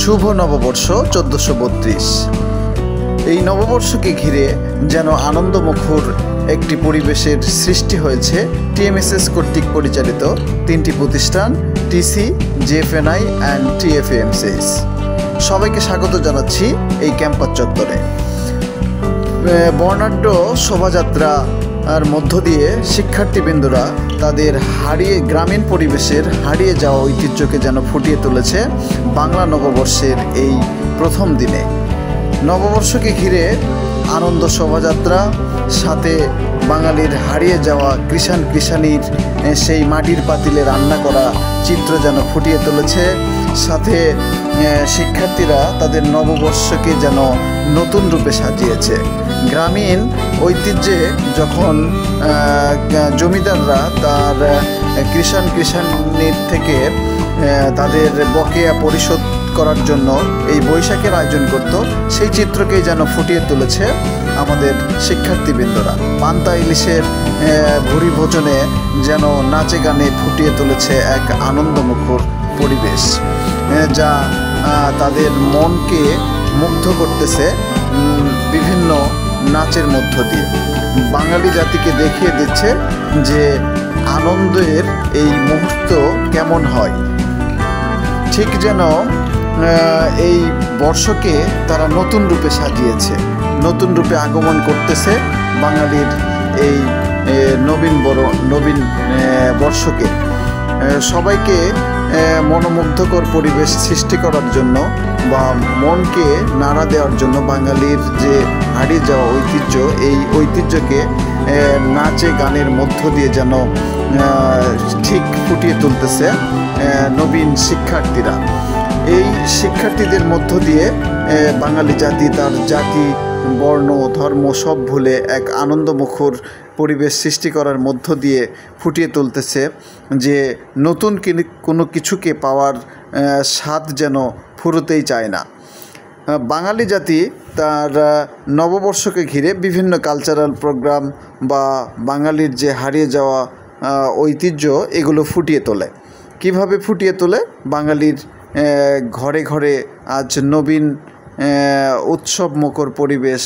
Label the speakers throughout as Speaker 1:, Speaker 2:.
Speaker 1: শুভ নববর্ষ 1432। এই নববর্ষকে ঘিরে যেন আনন্দমুখর একটি পরিবেশের সৃষ্টি হয়েছে টিএমএসএস কর্তৃক পরিচালিত তিনটি প্রতিষ্ঠান টিসি, জিএফএনআই অ্যান্ড টিএফএমসিএস। সবাইকে স্বাগত জানাচ্ছি এই ক্যাম্পাস চত্বরে। বর্ণাঢ্য শোভাযাত্রা আর মধ্য দিয়ে শিক্ষার্থীবৃন্দরা তাদের গ্রামীণ পরিবেশের হারিয়ে যাওয়া ঐতিহ্যকে যেন ফুটিয়ে তুলেছে বাংলা নববর্ষের এই প্রথম দিনে। নববর্ষকে ঘিরে আনন্দ শোভাযাত্রা, সাথে বাঙালির হারিয়ে যাওয়া কৃষাণীর সেই মাটির পাতিলে রান্না করা চিত্র যেন ফুটিয়ে তুলেছে। সাথে শিক্ষার্থীরা তাদের নববর্ষকে যেন নতুন রূপে সাজিয়েছে। গ্রামীণ ঐতিহ্যে যখন জমিদাররা তার কৃষাণীর থেকে তাদের বকেয়া পরিশোধ করার জন্য এই বৈশাখের আয়োজন করত, সেই চিত্রকেই যেন ফুটিয়ে তুলেছে আমাদের শিক্ষার্থীবৃন্দরা। পান্তা ইলিশের ভুরি ভোজনে যেন নাচে গানে ফুটিয়ে তুলেছে এক আনন্দমুখর পরিবেশ, যা তাদের মনকে মুগ্ধ করতেছে বিভিন্ন নাচের মধ্য দিয়ে। বাঙালি জাতিকে দেখিয়ে দিচ্ছে যে আনন্দের এই মুহূর্ত কেমন হয়। ঠিক যেন এই বর্ষকে তারা নতুন রূপে সাজিয়েছে, নতুন রূপে আগমন করতেছে বাঙালির এই নবীন বর্ষকে। সবাইকে মনোমুগ্ধকর পরিবেশ সৃষ্টি করার জন্য বা মনকে নাড়া দেওয়ার জন্য বাঙালির যে হারিয়ে যাওয়া ঐতিহ্য, এই ঐতিহ্যকে নাচে গানের মধ্য দিয়ে যেন ঠিক ফুটিয়ে তুলতেছে নবীন শিক্ষার্থীরা। এই শিক্ষার্থীদের মধ্য দিয়ে বাঙালি জাতি তার জাতি, বর্ণ, ধর্ম সব ভুলে এক আনন্দমুখর পরিবেশ সৃষ্টি করার মধ্য দিয়ে ফুটিয়ে তুলতেছে যে নতুন কোনো কিছুকে পাওয়ার স্বাদ যেন ফুরোতেই চায় না। বাঙালি জাতি তার নববর্ষকে ঘিরে বিভিন্ন কালচারাল প্রোগ্রাম বা বাঙালির যে হারিয়ে যাওয়া ঐতিহ্য, এগুলো ফুটিয়ে তোলে। কিভাবে ফুটিয়ে তোলে? বাঙালির ঘরে ঘরে আজ নবীন উৎসবমুখর পরিবেশ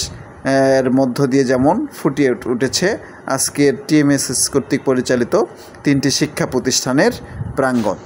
Speaker 1: এর মধ্য দিয়ে যেমন ফুটিয়ে উঠেছে আজকের টিএমএসএস কর্তৃক পরিচালিত তিনটি শিক্ষা প্রতিষ্ঠানের প্রাঙ্গণ।